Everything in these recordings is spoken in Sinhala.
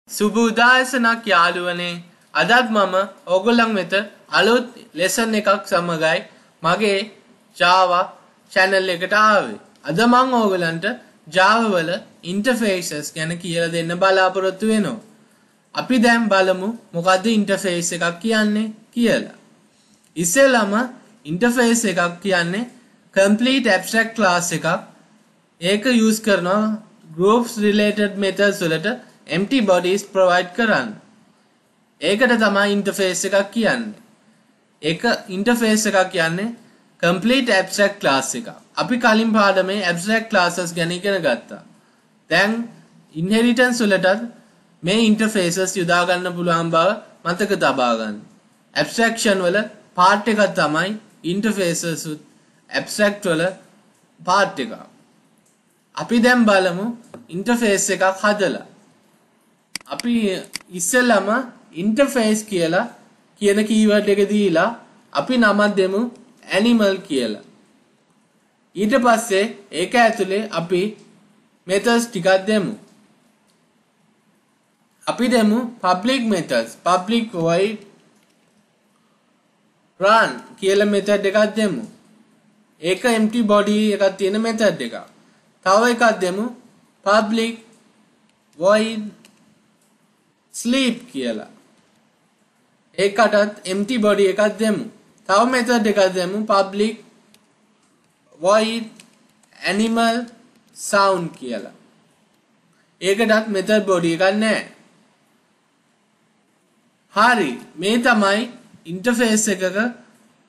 සුබෝදෑසනක් යාළුවනේ අදත් මම ඕගොල්ලන් වෙත අලුත් ලෙසන් එකක් සමගයි මගේ Java channel එකට ආවේ. අද මම ඕගොල්ලන්ට Java වල interfaces ගැන කියලා දෙන්න බලාපොරොත්තු වෙනවා. අපි දැන් බලමු මොකද්ද interface එකක් කියන්නේ කියලා. ඉස්සෙල්ලාම interface එකක් කියන්නේ complete abstract class එකක්. ඒක use කරනවා groups related methods වලට empty bodies provide කරන්න. ඒකට තමයි interface එකක් කියන්නේ. ඒක interface එකක් කියන්නේ complete abstract class එකක්. අපි කලින් පාඩමේ abstract classes ගැන ඉගෙන ගත්තා. දැන් inheritance වලටත් මේ interfaces යොදා ගන්න පුළුවන් බව මතක තබා ගන්න. abstraction වල part එකක් තමයි interfaces abstract වල part එක. අපි දැන් බලමු interface එකක් හදලා. අපි ඉස්සෙල්ලාම interface කියලා කියන keyword එක දීලා අපි නමක් දෙමු animal කියලා. ඊට පස්සේ ඒක ඇතුලේ අපි methods ටිකක් දෙමු. අපි දෙමු public methods, public void run කියලා method එකක් දෙමු. ඒක empty body එකක් තියෙන method එකක්. තව එකක් දෙමු public void sleep කියලා. ඒකටත් empty body එකක් දෙමු. තව method එකක් දෙමු public void animal sound කියලා. ඒකටත් method body එකක් නැහැ. හරි, මේ තමයි interface එකක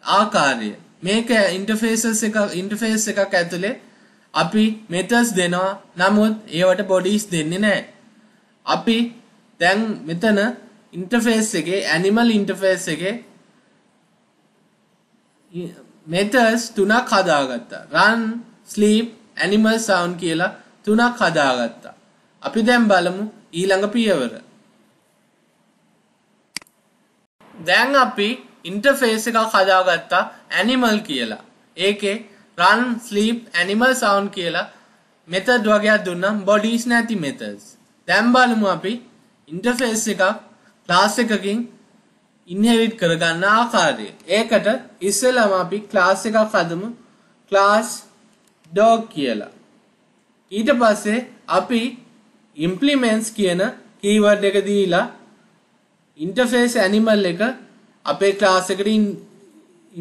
ආකාරය. මේක interface එකක් ඇතුලේ අපි methods දෙනවා. නමුත් ඒවට bodies දෙන්නේ නැහැ. අපි දැන් මෙතන interface එකේ animal interface එකේ methods තුනක් හදාගත්තා. run, sleep, animal sound කියලා තුනක් හදාගත්තා. අපි දැන් බලමු ඊළඟ පියවර. දැන් අපි interface එකක් හදාගත්තා animal කියලා. ඒකේ run, sleep, animal sound කියලා method වගේක් දුන්නා bodies නැති methods. දැන් බලමු අපි interface එකක් class එකකින් inherit කරගන්න ආකාරය. ඒකට ඉස්සෙල්ලාම අපි class එකක් හදමු class dog කියලා. ඊට පස්සේ අපි implements කියන keyword එක දීලා interface animal එක අපේ class එකට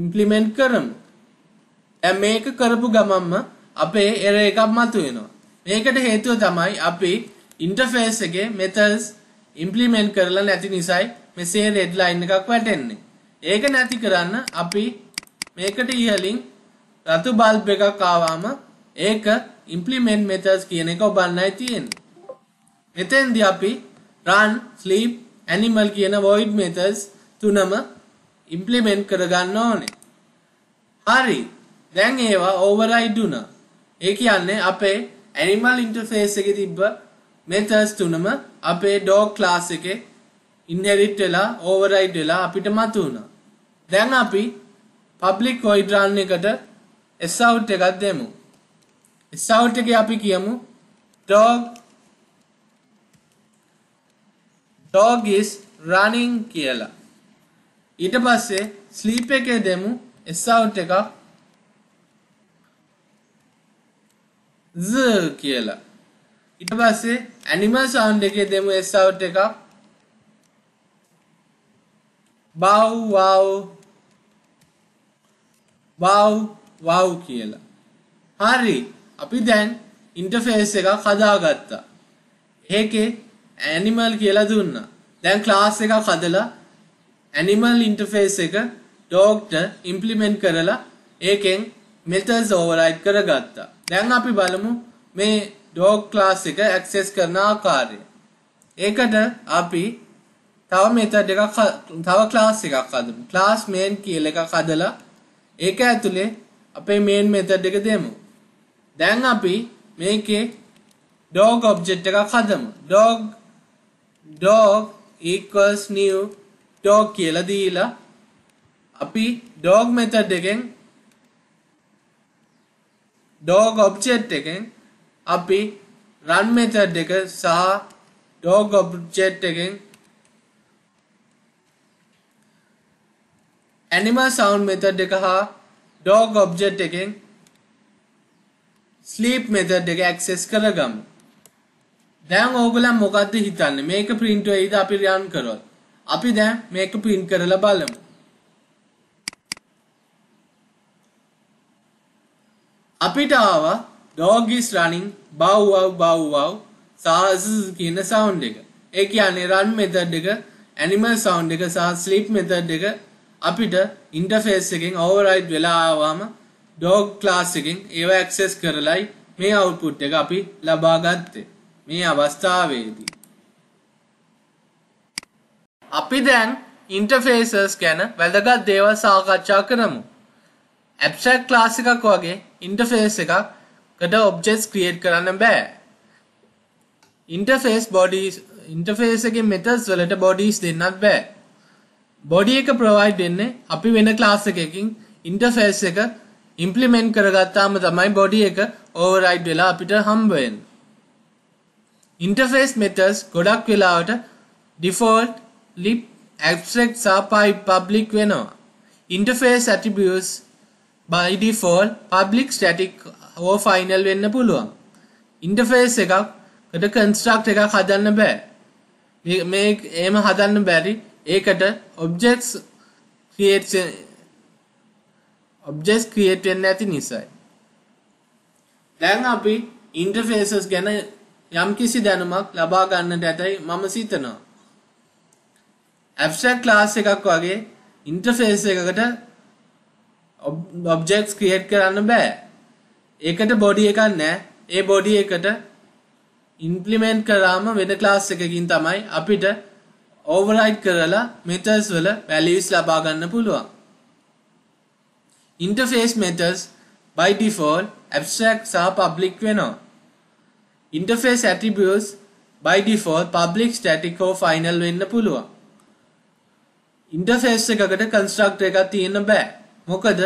implement කරමු. දැන් මේක කරපු ගමන්ම අපේ error එකක් මතුවෙනවා. මේකට හේතුව තමයි අපි interface එකේ methods implement කරලා නැති නිසායි මෙසේ red line එකක් වැටෙන්නේ. ඒක නැති කරන්න අපි මේකට ඉහලින් රතු බල්බ් එකක් ආවම ඒක implement methods කියන එක ඔබන්නයි තියෙන්නේ. මෙතෙන්දී අපි run, sleep, animal කියන void methods තුනම implement කරගන්න ඕනේ. හරි. දැන් ඒවා override වුණා. ඒ කියන්නේ අපේ animal interface එකේ තිබ්බ methods තුනම අපේ dog class එකේ inherit වෙලා override වෙලා අපිට මතුවුණා. දැන් අපි public void run එකට sout එකක් දෙමු. sout එකේ අපි කියමු dog is running කියලා. ඊට පස්සේ sleep එකේ දෙමු sout එකක් z කියලා. ඊට පස්සේ animal sound එකේ දෙමු sout එකක් bow wow කියලා. හරි, අපි දැන් interface එකක් හදාගත්තා. ඒකේ animal කියලා දුන්නා. දැන් class එකක් හදලා animal interface එක dogට implement කරලා ඒකෙන් methods override කරගත්තා. දැන් අපි බලමු මේ dog class එක access කරන ආකාරය. ඒකට අපි තව method එකක් තව class එකක් හදමු. class main කියලා එකක් හදලා ඒක ඇතුලේ අපේ main method එක දෙමු. දැන් අපි මේකේ dog object එකක් හදමු. dog equals new dog කියලා දීලා අපි dog method එකෙන් dog object එකෙන් අපි run method එක සහ dog object එකෙන් animal sound method එක හා dog object එකෙන් sleep method එක access කරගමු. දැන් ඕගොල්ලන් මොකද්ද හිතන්නේ? මේක print වෙයිද අපි run කරොත්? අපි දැන් මේක print කරලා බලමු. අපිට ආවා dog is running bow wow bow wow කියන sound එක. ඒ කියන්නේ run method එක, animal sound එක සහ sleep method එක අපිට interface එකෙන් override වෙලා ආවම dog class එකෙන් ඒව access කරලයි මේ output එක අපි ලබා ගත්තේ. මේ අවස්ථාවේදී අපි දැන් interfaces ගැන වැදගත් දේවල් සාකච්ඡා කරමු. abstract class එකක් වගේ interface එකකට objects create කරන්න බෑ. interface එකේ methods වලට bodies දෙන්නත් බෑ. body එක provide වෙන්නේ අපි වෙන class එකකින් interface එක implement කරගත්තාම තමයි body එක override වෙලා අපිට හම්බ වෙන්නේ. interface methods ගොඩක් වෙලාවට default lib abstract සහ public වෙනවා. interface attributes by default public static or final වෙන්න පුළුවන්. interface එකකට construct එකක් හදන්න බෑ. මේ එහෙම හදන්න බැරි. ඒකට objects create වෙන්නේ නැති නිසායි. දැන් අපි interfaces ගැන යම්කිසි දැනුමක් ලබා ගන්නට ඇතයි මම සිතනවා. abstract class එකක් වගේ interface එකකට objects create කරන්න බෑ. ඒකට body එකක් නැහැ. ඒ body එකට implement කරාම වෙන class එකකින් තමයි අපිට override කරලා methods වල values ලබා ගන්න පුළුවන්. interface methods by default abstract සහ public වෙනවා. interface attributes by default public static or final වෙන්න පුළුවන්. interface එකකට constructor එකක් තියෙන්න බෑ. මොකද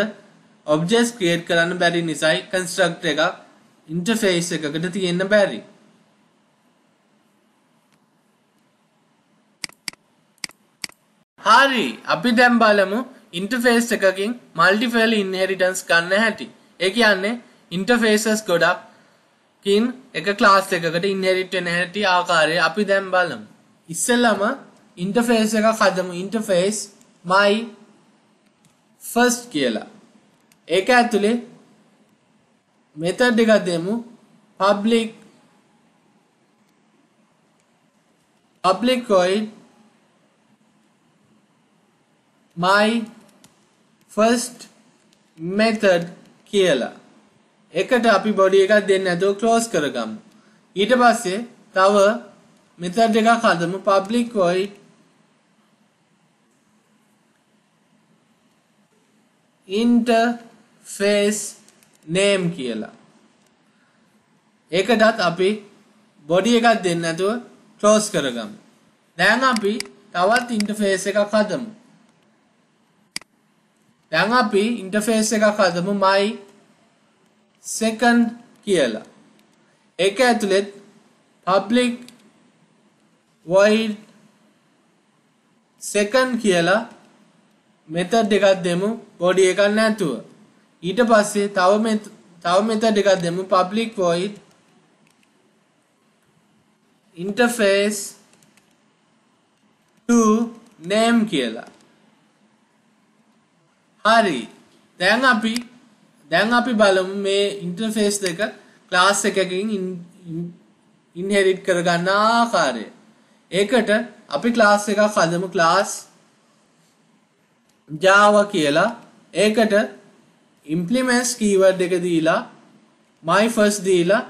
objects create කරන්න බැරි නිසායි constructor එකක් interface එකකට තියෙන්න බැරි. හරි, අපි දැන් බලමු interface එකකින් multiple inheritance ගන්න හැටි. ඒ කියන්නේ interfaces ගොඩක්කින් එක class එකකට inherit වෙන හැටි ආකාරය අපි දැන් බලමු. ඉස්සෙල්ලම interface එකක් හදමු. interface my first කියලා. ඒක ඇතුලේ method එකක් දෙමු. public void my first method කියලා. එකට අපි body එකක් දෙන්න නැතුව close කරගමු. ඊට පස්සේ තව method එකක් හදමු. public void interface name කියලා. ඒකටත් අපි body එකක් දෙන්න නැතුව close කරගමු. දැන් අපි තවත් interface එකක් හදමු. දැන් අපි interface එකක් හදමු my second කියලා. ඒක ඇතුලේ public void second කියලා method එකක් දෙමු body එකක් නැතුව. ඊට පස්සේ තව method එකක් දෙමු public void interface to name කියලා. හරි, දැන් අපි බලමු මේ interface දෙක class එකකින් inherit කරගන්න ආකාරය. ඒකට අපි class එකක් හදමු. class Java කියලා. ඒකට implements keyword එක දීලා my first දීලා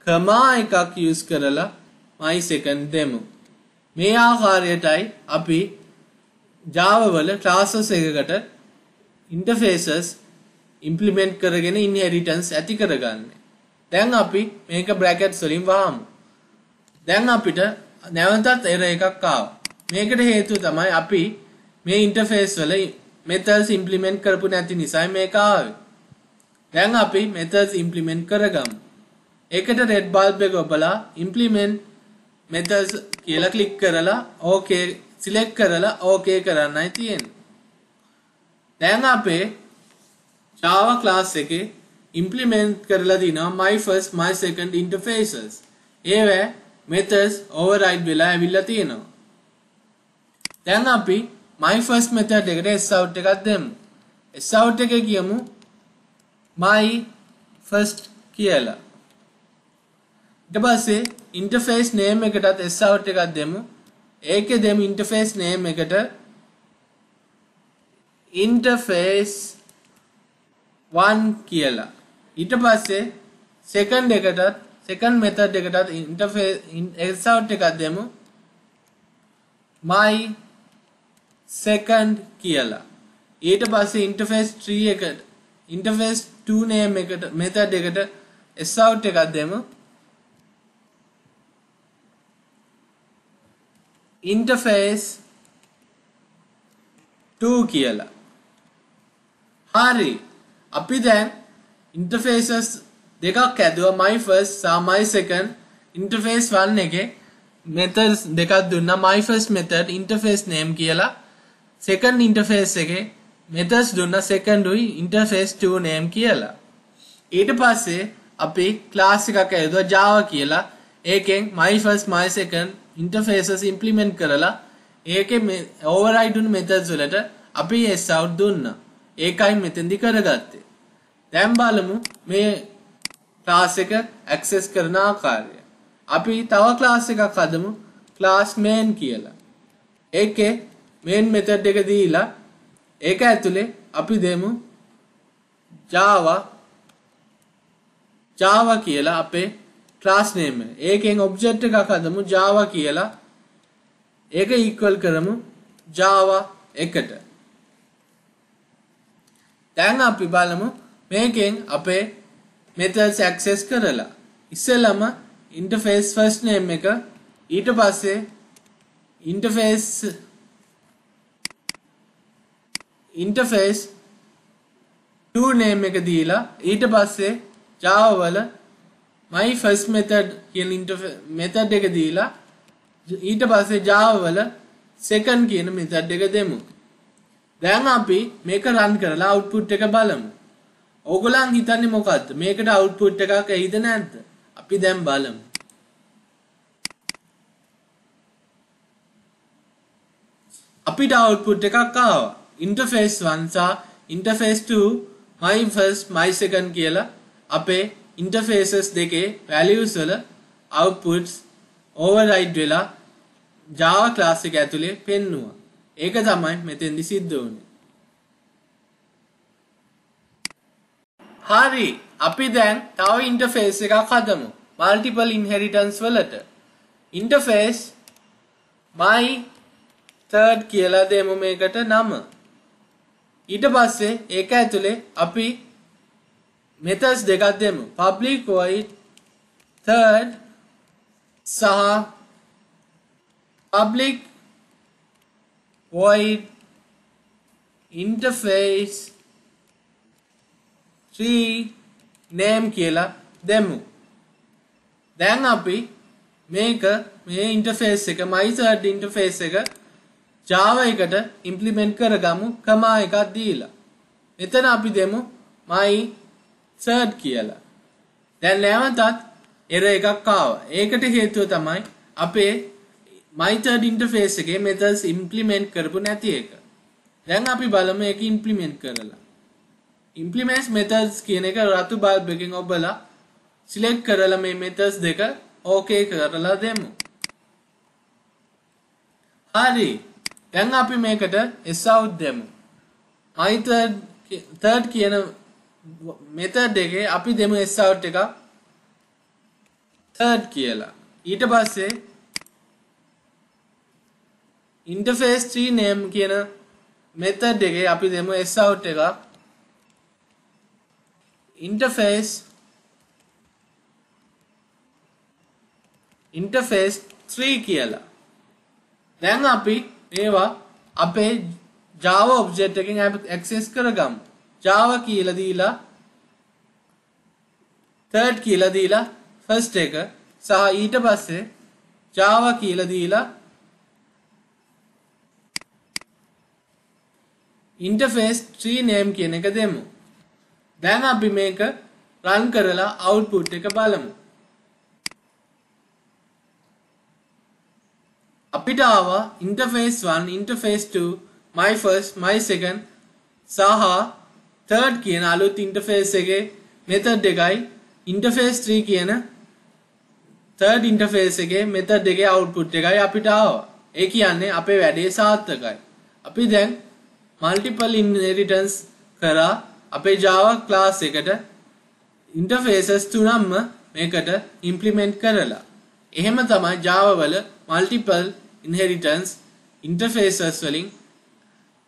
comma එකක් use කරලා my second දෙමු. මේ ආකාරයටයි අපි Java වල classes එකකට interfaces implement කරගෙන inheritance ඇති කරගන්නේ. දැන් අපි මේක brackets වලින් වහමු. දැන් අපිට නැවතත් error එකක් ආවා. මේකට හේතුව තමයි අපි මේ interface වල methods implement කරපු නැති නිසා මේක ආවේ. දැන් අපි methods implement කරගමු. ඒකට red bulb එක ඔබලා implement methods කියලා click කරලා okay select කරලා okay කරන්නයි තියෙන්නේ. දැන් අපේ Java class එකේ implement කරලා දිනවා my first my second interfaces. ඒවැ methods override වෙලා ඇවිල්ලා තියෙනවා. දැන් අපි my first method එකට sout එකක් දෙමු. sout එකේ කියමු my first කියලා. ඊට පස්සේ interface name එකටත් sout එකක් දෙමු. ඒකේ දෙමු interface name එකට interface 1 කියලා. ඊට පස්සේ second method එකටත් interface sout එකක් දෙමු my second කියලා. ඊට පස්සේ interface 3 එකට interface 2 name එකට method එකට sout එකක් දෙමු interface 2 කියලා. හරි. අපි දැන් interfaces දෙකක් ඇදුවා my first සහ my second interface 1 එකේ methods දෙකක් දුන්නා my first method interface name කියලා second interface එකේ methods දුන්නා second උයි interface 2 name කියලා. ඊට පස්සේ අපි class එකක් ඇදුවා Java කියලා. ඒකෙන් my first my second interfaces implement කරලා ඒකේ override වුණු methods වලට අපි sout දුන්නා. ඒකයි මෙතෙන්දි කරගත්තේ. දැන් බලමු මේ class එක access කරන ආකාරය. අපි තව class එකක් හදමු class main කියලා. ඒකේ main method එක දීලා ඒක ඇතුලේ අපි දෙමු Java කියලා අපේ class name එක. ඒකෙන් object එකක් හදමු Java කියලා. ඒක equal කරමු Java එකට. දැන් අපි බලමු මේකෙන් අපේ methods access කරලා. ඉස්සෙල්ලාම interface first name එක ඊට පස්සේ interface 2 name එක දීලා ඊට පස්සේ Java වල my first method කියන method එක දීලා ඊට පස්සේ Java වල second කියන method එක දෙමු. දැන් අපි මේක run කරලා output එක බලමු. ඕගොල්ලන් හිතන්නේ මොකද්ද? මේකට output එකක් එයිද නැද්ද? අපි දැන් බලමු. අපිට output එකක් ආවා. interface 1 සහ interface 2 my first my second කියලා අපේ interfaces දෙකේ values වල outputs override වෙලා Java class එක ඇතුලේ පෙන්නුවා. ඒක තමයි මෙතෙන්දි සිද්ධ වුනේ. හරි. අපි දැන් තව interface එකක් හදමු. multiple inheritance වලට. interface my third කියලා දෙමු මේකට නම. ඊට පස්සේ ඒක ඇතුලේ අපි methods දෙකක් දෙමු. public void third සහ public void interface 3 name කියලා දෙමු. දැන් අපි මේක මේ interface එක my third interface එක Java එකට implement කරගමු කමා එකක් දීලා. එතන අපි දෙමු my third කියලා. දැන් නැවතත් error එකක් ආවා. ඒකට හේතුව තමයි අපේ my third interface එකේ methods implement කරපු නැති එක. දැන් අපි බලමු ඒක implement කරලා. implement methods කියන එක රතු බල්බ් එකෙන් ඔබලා select කරලා මේ methods දෙක okay කරලා දෙමු. හරි. දැන් අපි මේකට sout දෙමු. my third කියන method එකේ අපි දෙමු sout එකක් third කියලා. ඊට පස්සේ interface 3 name කියන method එකේ අපි දෙමු sout එකක් interface 3 කියලා. දැන් අපි මේවා අපේ Java object එකෙන් access කරගමු. Java කියලා දීලා third කියලා දීලා first එක සහ ඊට පස්සේ Java කියලා දීලා interface tree name කියන එක දෙමු. දැන් අපි මේක run කරලා output එක බලමු. අපිට ආවා interface 1, interface 2, my first, my second සහ third කියන අලුත් interface එකේ method එකයි interface 3 කියන third interface එකේ method එකේ output එකයි අපිට ආවා. ඒ කියන්නේ අපේ වැඩේ සාර්ථකයි. අපි දැන් multiple inheritance කරා අපේ Java class එකට interfaces තුනක්ම මේකට implement කරලා. එහෙම තමයි Java වල multiple inheritance interfaces වලින්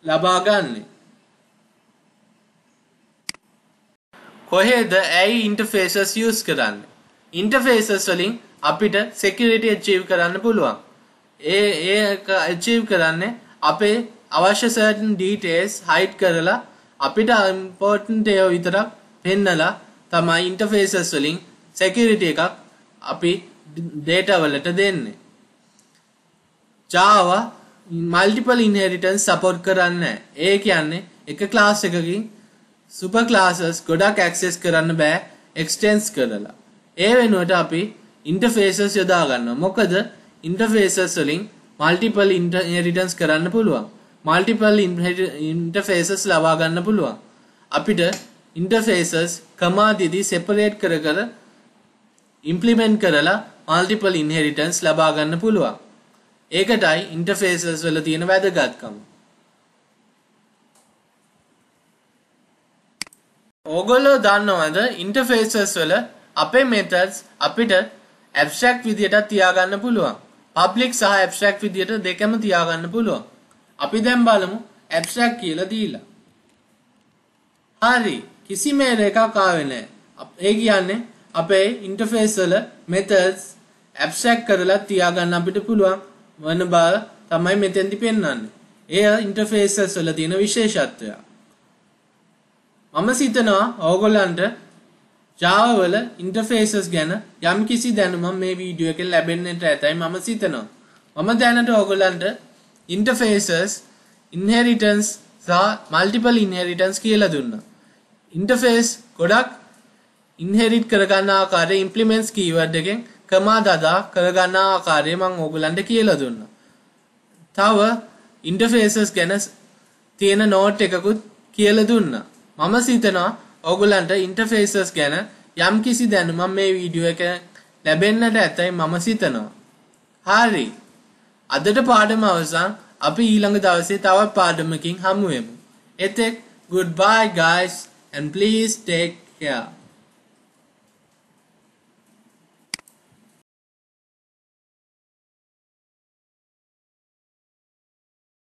ලබා ගන්න. කොහෙද ඇයි interfaces use කරන්නේ? interfaces වලින් අපිට security achieve කරන්න පුළුවන්. ඒක achieve කරන්නේ අපේ අවශ්‍ය certain details hide කරලා අපිට important ඒවා විතරක් පෙන්නලා තමයි interfaces වලින් security එකක් අපි data වලට දෙන්නේ. Java multiple inheritance support කරන්නේ නැහැ. ඒ කියන්නේ එක class එකකින් super classes ගොඩක් access කරන්න බෑ extends කරලා. ඒ වෙනුවට අපි interfaces යොදා ගන්නවා. මොකද interfaces වලින් multiple inheritance කරන්න පුළුවන්. multiple interfaces ලබා ගන්න පුළුවන්. අපිට interfaces කමාදීදී separate කර කර implement කරලා multiple inheritance ලබා ගන්න පුළුවන්. ඒකටයි interfaces වල තියෙන වැදගත්කම. ඕගොල්ලෝ දන්නවද interfaces වල අපේ methods අපිට abstract විදියට තියාගන්න පුළුවන්. public සහ abstract විදියට දෙකම තියාගන්න පුළුවන්. අපි දැන් බලමු abstract කියලා දීලා. හරි කිසිම එකක් ආවේ නැහැ. ඒ කියන්නේ අපේ interface වල methods abstract කරලා තියාගන්න අපිට පුළුවන් වන බව තමයි මෙතෙන්දි පෙන්වන්නේ. ඒ interfaces වල තියෙන විශේෂත්වය. මම සිතනවා ඕගොල්ලන්ට Java වල interfaces ගැන යම්කිසි දැනුමක් මේ වීඩියෝ එකෙන් ලැබෙන්නට ඇතයි මම සිතනවා. මම දැනට ඕගොල්ලන්ට interfaces, inheritance සහ multiple inheritance කියලා දුන්නා. interface ගොඩක් inherit කරගන්න ආකාරය implements keyword එකෙන් කමා දදා කරගන්න ආකාරය මම ඕගොල්ලන්ට කියලා දුන්නා. තව interfaces ගැන තියෙන note එකකුත් කියලා දුන්නා. මම සිතනවා ඕගොල්ලන්ට interfaces ගැන යම්කිසි දැනුමක් මේ වීඩියෝ එක ලැබෙන්නට ඇතයි මම සිතනවා. හරි. අදට පාඩම අවසන්. අපි ඊළඟ දවසේ තවත් පාඩමකින් හමු වෙමු. එතෙක් goodbye guys and please take care.